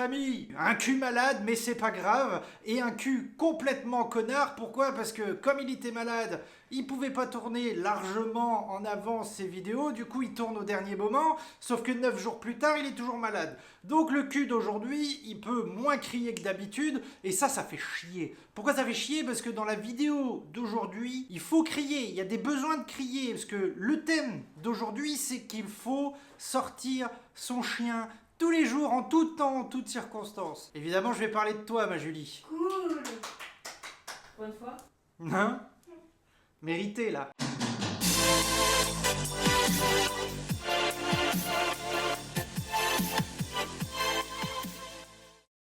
famille. Un cul malade, mais c'est pas grave. Et un cul complètement connard. Pourquoi? Parce que comme il était malade, il pouvait pas tourner largement en avance ses vidéos. Du coup, il tourne au dernier moment. Sauf que 9 jours plus tard, il est toujours malade. Donc le cul d'aujourd'hui, il peut moins crier que d'habitude. Et ça fait chier. Pourquoi ça fait chier? Parce que dans la vidéo d'aujourd'hui, il faut crier. Il y a des besoins de crier. Parce que le thème d'aujourd'hui, c'est qu'il faut sortir son chien tous les jours, en tout temps, en toutes circonstances. Évidemment, je vais parler de toi, ma Julie. Cool. Bonne fois. Hein? Mérité, là.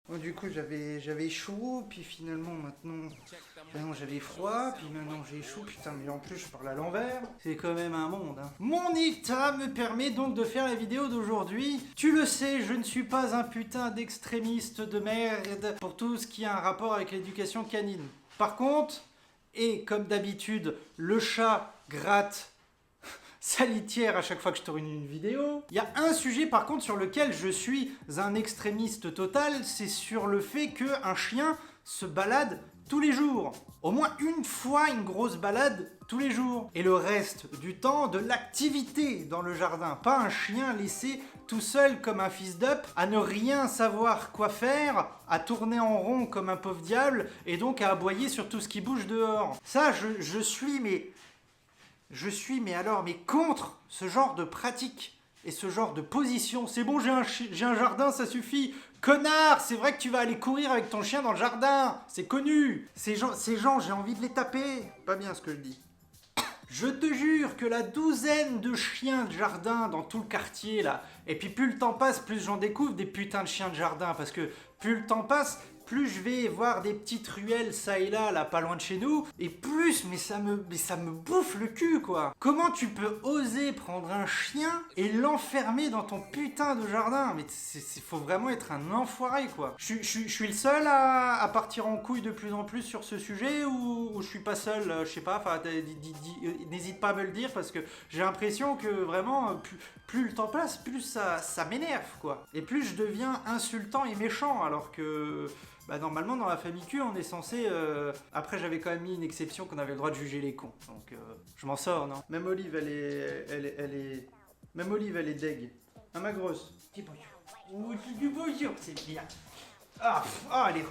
Bon, du coup, j'avais chaud, puis finalement, maintenant j'avais froid, puis maintenant j'ai chaud, putain, mais en plus je parle à l'envers. C'est quand même un monde, hein. Mon état me permet donc de faire la vidéo d'aujourd'hui. Tu le sais, je ne suis pas un putain d'extrémiste de merde pour tout ce qui a un rapport avec l'éducation canine. Par contre, et comme d'habitude, le chat gratte sa litière à chaque fois que je tourne une vidéo. Il y a un sujet par contre sur lequel je suis un extrémiste total, c'est sur le fait qu'un chien se balade tous les jours. Au moins une fois une grosse balade tous les jours. Et le reste du temps, de l'activité dans le jardin. Pas un chien laissé tout seul comme un fils d'up, à ne rien savoir quoi faire, à tourner en rond comme un pauvre diable, et donc à aboyer sur tout ce qui bouge dehors. Ça, je suis mais contre ce genre de pratique et ce genre de position. C'est bon, j'ai un jardin, ça suffit. Connard, c'est vrai que tu vas aller courir avec ton chien dans le jardin. C'est connu. Ces gens, j'ai envie de les taper. Pas bien ce que je dis. Je te jure que la douzaine de chiens de jardin dans tout le quartier là, et puis plus le temps passe, plus j'en découvre des putains de chiens de jardin, parce que plus le temps passe, plus je vais voir des petites ruelles ça et là, pas loin de chez nous, et plus, mais ça me bouffe le cul, quoi. Comment tu peux oser prendre un chien et l'enfermer dans ton putain de jardin? Mais faut vraiment être un enfoiré, quoi. Je suis le seul à partir en couille de plus en plus sur ce sujet, ou je suis pas seul, je sais pas, enfin, n'hésite pas à me le dire, parce que j'ai l'impression que vraiment, plus le temps passe, plus ça m'énerve, quoi. Et plus je deviens insultant et méchant, alors que... Bah normalement dans la famille Q on est censé... Après j'avais quand même mis une exception qu'on avait le droit de juger les cons. Donc je m'en sors, non? Même Olive elle est... Même Olive elle est deg. Ah ma grosse. Dis bonjour. Oh, dis bonjour, c'est bien. Elle est...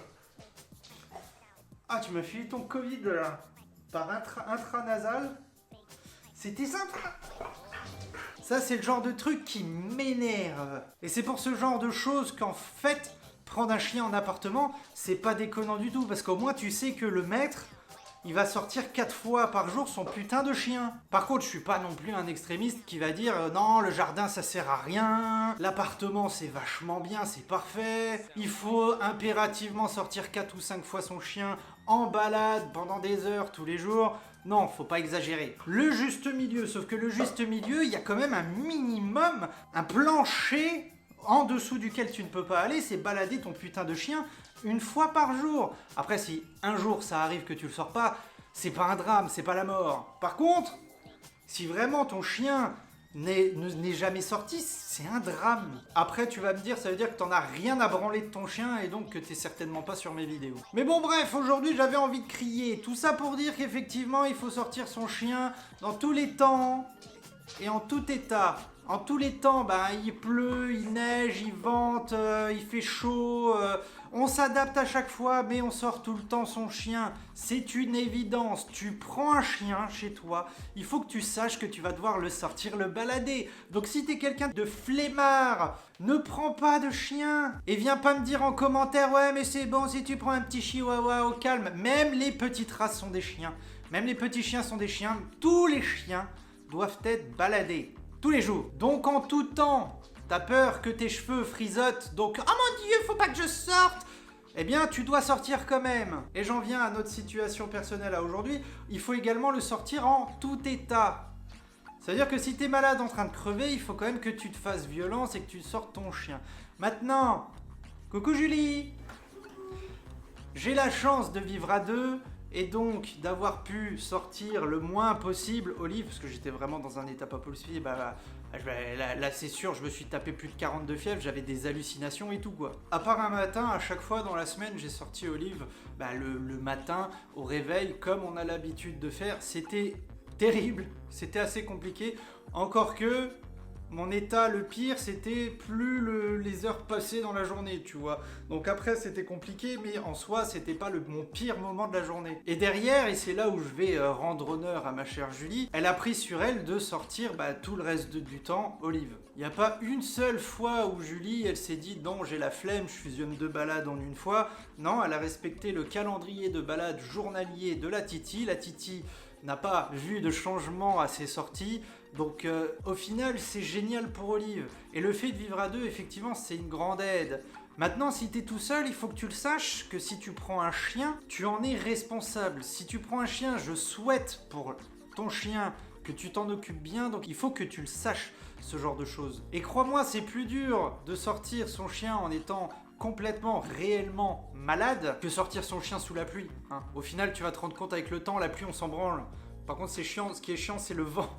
Ah tu m'as filé ton Covid là. Par intranasal. C'était sympa. Ça c'est le genre de truc qui m'énerve. Et c'est pour ce genre de choses qu'en fait... Prendre un chien en appartement, c'est pas déconnant du tout, parce qu'au moins tu sais que le maître, il va sortir 4 fois par jour son putain de chien. Par contre, je suis pas non plus un extrémiste qui va dire non, le jardin ça sert à rien, l'appartement c'est vachement bien, c'est parfait, il faut impérativement sortir 4 ou 5 fois son chien en balade pendant des heures tous les jours. Non, faut pas exagérer. Le juste milieu, sauf que le juste milieu, il y a quand même un minimum, un plancher en dessous duquel tu ne peux pas aller, c'est balader ton putain de chien une fois par jour. Après, si un jour ça arrive que tu le sors pas, c'est pas un drame, c'est pas la mort. Par contre, si vraiment ton chien n'est jamais sorti, c'est un drame. Après, tu vas me dire, ça veut dire que t'en as rien à branler de ton chien et donc que t'es certainement pas sur mes vidéos. Mais bon, bref, aujourd'hui, j'avais envie de crier. Tout ça pour dire qu'effectivement, il faut sortir son chien dans tous les temps et en tout état. En tous les temps, bah, il pleut, il neige, il vente, il fait chaud, on s'adapte à chaque fois, mais on sort tout le temps son chien. C'est une évidence. Tu prends un chien chez toi, il faut que tu saches que tu vas devoir le sortir, le balader. Donc si t'es quelqu'un de flemmard, ne prends pas de chien. Et viens pas me dire en commentaire, ouais mais c'est bon si tu prends un petit chihuahua au calme. Même les petites races sont des chiens. Même les petits chiens sont des chiens. Tous les chiens doivent être baladés. Tous les jours. Donc en tout temps, t'as peur que tes cheveux frisottent, donc « Oh mon Dieu, faut pas que je sorte !» Eh bien, tu dois sortir quand même. Et j'en viens à notre situation personnelle à aujourd'hui. Il faut également le sortir en tout état. Ça veut dire que si t'es malade en train de crever, il faut quand même que tu te fasses violence et que tu sortes ton chien. Maintenant, coucou Julie! J'ai la chance de vivre à deux. Et donc d'avoir pu sortir le moins possible Olive, parce que j'étais vraiment dans un état pas possible Là, c'est sûr, je me suis tapé plus de 40 de fièvre, j'avais des hallucinations et tout quoi. À part un matin, à chaque fois dans la semaine, j'ai sorti Olive le matin au réveil, comme on a l'habitude de faire. C'était terrible, c'était assez compliqué. Encore que mon état, le pire, c'était plus les heures passées dans la journée, tu vois. Donc après, c'était compliqué, mais en soi, c'était pas mon pire moment de la journée. Et derrière, et c'est là où je vais rendre honneur à ma chère Julie, elle a pris sur elle de sortir tout le reste du temps Olive. Il n'y a pas une seule fois où Julie, elle s'est dit non, j'ai la flemme, je fusionne 2 balades en une fois. Non, elle a respecté le calendrier de balades journalier de la Titi. La Titi n'a pas vu de changement à ses sorties. Donc au final, c'est génial pour Olive. Et le fait de vivre à deux, effectivement, c'est une grande aide. Maintenant, si t'es tout seul, il faut que tu le saches que si tu prends un chien, tu en es responsable. Si tu prends un chien, je souhaite pour ton chien que tu t'en occupes bien, donc il faut que tu le saches, ce genre de choses. Et crois-moi, c'est plus dur de sortir son chien en étant complètement, réellement malade que sortir son chien sous la pluie. Hein. Au final, tu vas te rendre compte avec le temps, la pluie, on s'en branle. Par contre, c'est chiant. Ce qui est chiant, c'est le vent.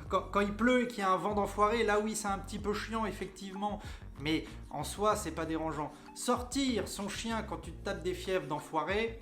Quand il pleut et qu'il y a un vent d'enfoiré, là oui, c'est un petit peu chiant, effectivement. Mais en soi, c'est pas dérangeant. Sortir son chien quand tu te tapes des fièvres d'enfoiré,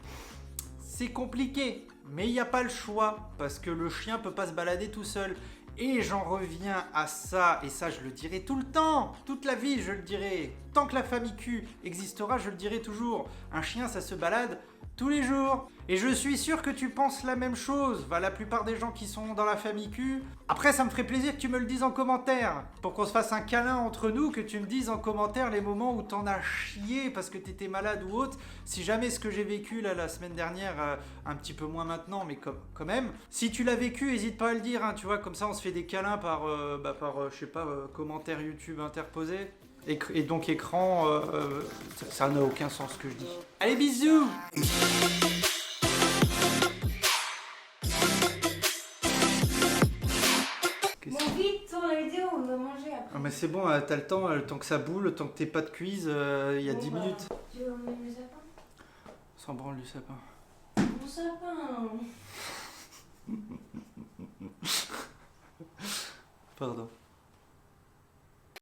c'est compliqué. Mais il n'y a pas le choix, parce que le chien peut pas se balader tout seul. Et j'en reviens à ça, et ça je le dirai tout le temps, toute la vie je le dirai. Tant que la famille Q existera, je le dirai toujours. Un chien, ça se balade tous les jours. Et je suis sûr que tu penses la même chose. La plupart des gens qui sont dans la famille Q. Après, ça me ferait plaisir que tu me le dises en commentaire. Pour qu'on se fasse un câlin entre nous, que tu me dises en commentaire les moments où t'en as chié parce que t'étais malade ou autre. Si jamais ce que j'ai vécu là, la semaine dernière, un petit peu moins maintenant, mais quand même. Si tu l'as vécu, n'hésite pas à le dire. Hein, tu vois, comme ça on se fait des câlins par je sais pas, commentaire YouTube interposé. Et donc écran, ça n'a aucun sens ce que je dis. Allez, bisous! Bon, vite, tourne la vidéo, on doit manger après. Ah mais c'est bon, t'as le temps que ça boule, le temps que t'aies pas de cuise, il y a 10 minutes. Tu veux emmener le sapin? Sans branle du sapin. Mon sapin! Pardon.